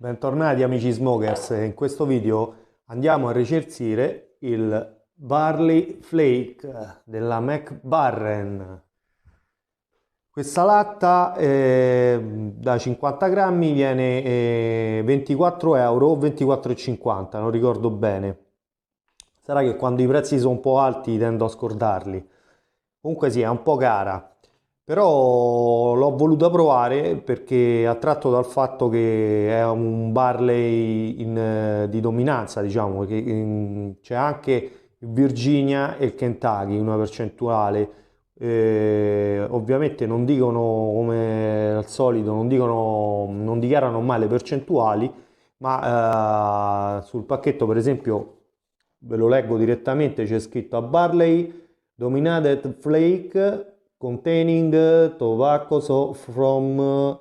Bentornati amici smokers, in questo video andiamo a recensire il Barley Flake della McBarren. Questa latta da 50 grammi viene 24 euro o 24,50, non ricordo bene. Sarà che quando i prezzi sono un po' alti tendo a scordarli. Comunque sì, è un po' cara. Però l'ho voluta provare perché attratto dal fatto che è un barley di dominanza, diciamo, che c'è anche il Virginia e il Kentucky, una percentuale. Ovviamente non dicono come al solito, non dichiarano mai le percentuali, ma sul pacchetto, per esempio, ve lo leggo direttamente, c'è scritto a Barley Dominated Flake containing tobacco from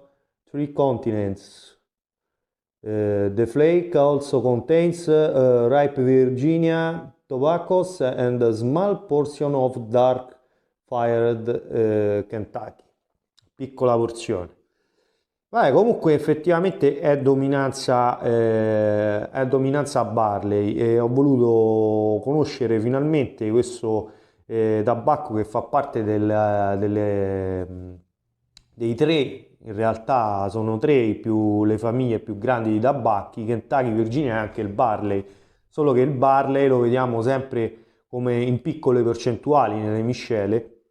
three continents. The flake also contains ripe Virginia tobaccos and a small portion of dark fired Kentucky. Piccola porzione. Beh, comunque effettivamente è dominanza Barley e ho voluto conoscere finalmente questo tabacco che fa parte dei tre, in realtà sono tre le famiglie più grandi di tabacchi, Kentucky, Virginia e anche il Barley, solo che il Barley lo vediamo sempre come in piccole percentuali nelle miscele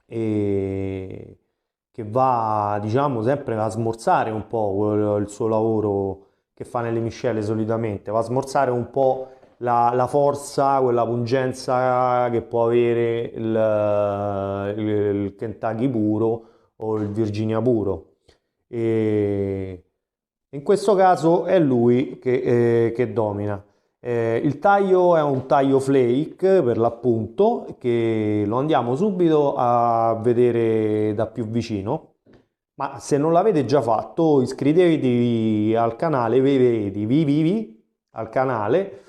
e che va, diciamo, sempre a smorzare un po' il suo lavoro che fa nelle miscele solitamente, va a smorzare un po' la forza, quella pungenza che può avere il Kentucky puro o il Virginia puro. E in questo caso è lui che domina. Il taglio è un taglio flake per l'appunto, che lo andiamo subito a vedere da più vicino. Ma se non l'avete già fatto, iscrivetevi al canale, vivi al canale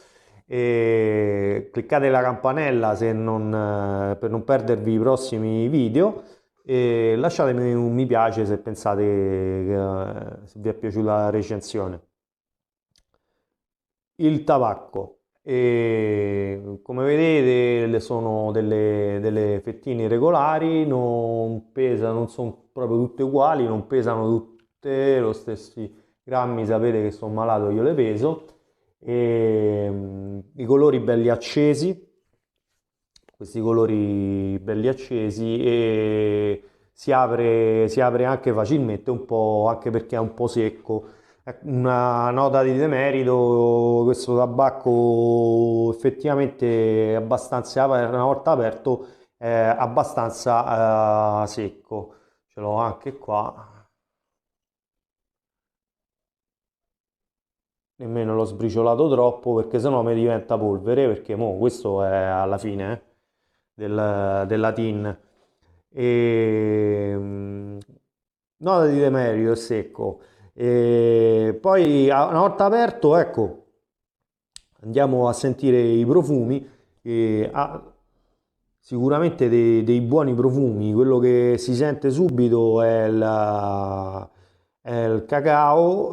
e cliccate la campanella per non perdervi i prossimi video e lasciatemi un mi piace se pensate se vi è piaciuta la recensione. Il tabacco. E come vedete sono delle fettine regolari, non pesano, non sono proprio tutte uguali, non pesano tutte lo stessi grammi, sapete che sono malato, io le peso. E, i colori belli accesi, questi colori belli accesi e si apre anche facilmente, un po', anche perché è un po' secco. Una nota di demerito, questo tabacco effettivamente è abbastanza, una volta aperto, è abbastanza secco. Ce l'ho anche qua, nemmeno l'ho sbriciolato troppo perché sennò mi diventa polvere, perché mo questo è alla fine della tin. E, nota di demerito, è secco. E poi una volta aperto, ecco, andiamo a sentire i profumi. Ha sicuramente dei buoni profumi. Quello che si sente subito è il cacao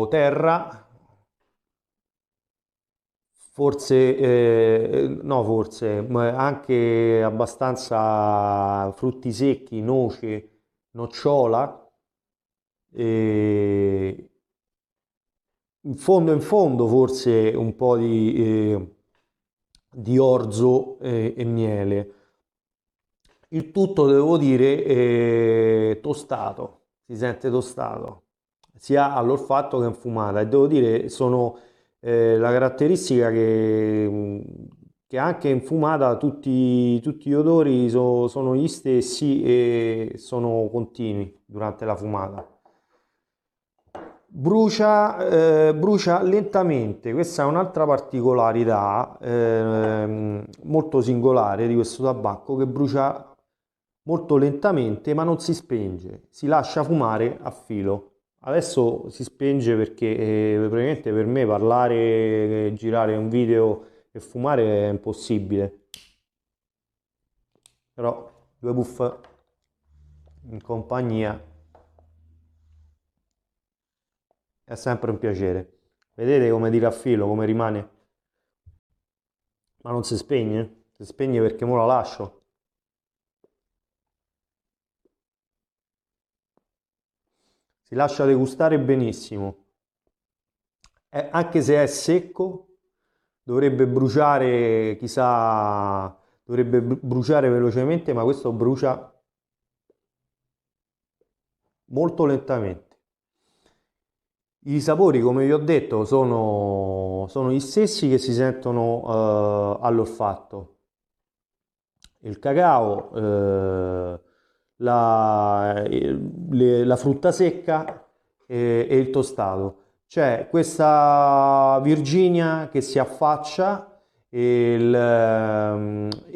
terra, forse, no, forse, ma anche abbastanza frutti secchi, noce, nocciola. E in fondo forse un po' di orzo e miele. Il tutto devo dire tostato, si sente tostato, sia all'olfatto che in fumata. E devo dire, sono la caratteristica che anche in fumata tutti gli odori sono gli stessi e sono continui durante la fumata. Brucia lentamente, questa è un'altra particolarità molto singolare di questo tabacco che brucia molto lentamente ma non si spenge, si lascia fumare a filo. Adesso si spenge perché praticamente per me parlare, girare un video e fumare è impossibile, però due puff in compagnia è sempre un piacere. Vedete come tira a filo, come rimane? Ma non si spegne? Si spegne perché mo la lascio. Si lascia degustare benissimo. Anche se è secco, dovrebbe bruciare, chissà, dovrebbe bruciare velocemente, ma questo brucia molto lentamente. I sapori, come vi ho detto, sono gli stessi che si sentono all'olfatto. Il cacao, la frutta secca e il tostato. C'è questa Virginia che si affaccia e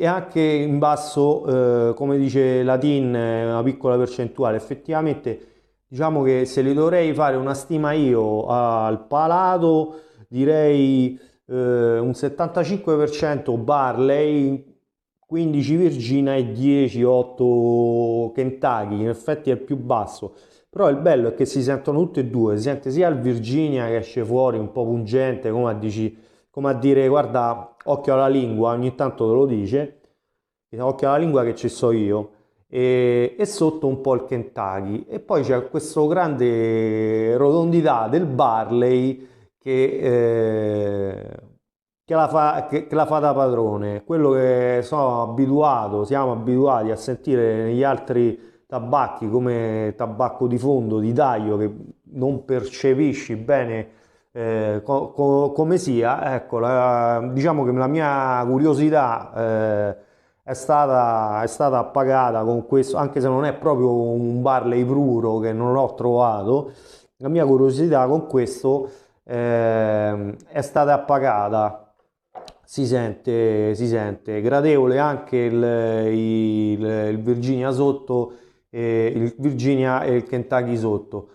anche in basso, come dice la TIN, una piccola percentuale. Effettivamente, diciamo che se li dovrei fare una stima io al palato, direi un 75% Barley, 15 Virginia e 10-8 Kentucky. In effetti è il più basso. Però il bello è che si sentono tutte e due, si sente sia il Virginia che esce fuori un po' pungente, come a dire guarda, occhio alla lingua, ogni tanto te lo dice, occhio alla lingua che ci so io, e sotto un po' il Kentucky. E poi c'è questa grande rotondità del Barley che la fa da padrone, quello che siamo abituati a sentire negli altri tabacchi come tabacco di fondo, di taglio, che non percepisci bene come sia. Ecco, diciamo che la mia curiosità è stata appagata con questo, anche se non è proprio un Barley puro che non l'ho trovato, la mia curiosità con questo è stata appagata. Si sente gradevole anche il Virginia sotto, il Virginia e il Kentucky sotto.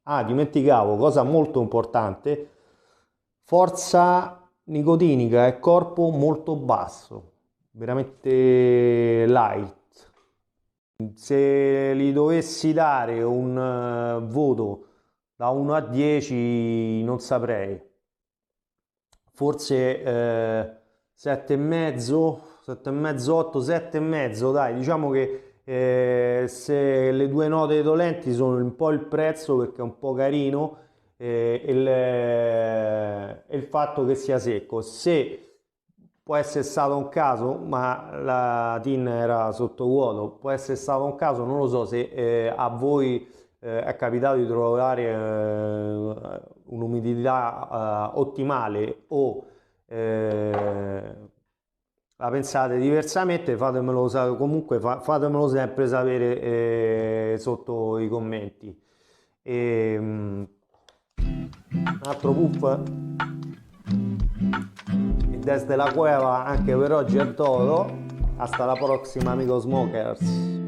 Dimenticavo, cosa molto importante, forza nicotinica e corpo molto basso, veramente light. Se gli dovessi dare un voto da 1 a 10, non saprei. Forse 7 e mezzo, 7 e mezzo, 8, 7 e mezzo, dai, diciamo che se le due note dolenti sono un po' il prezzo perché è un po' carino e il fatto che sia secco. Se può essere stato un caso, ma la TIN era sottovuoto, può essere stato un caso, non lo so se a voi è capitato di trovare un'umidità ottimale o la pensate diversamente, fatemelo comunque fatemelo sempre sapere sotto i commenti. Un altro puff y desde la cueva anche per oggi è todo. Hasta la prossima, amigos smokers.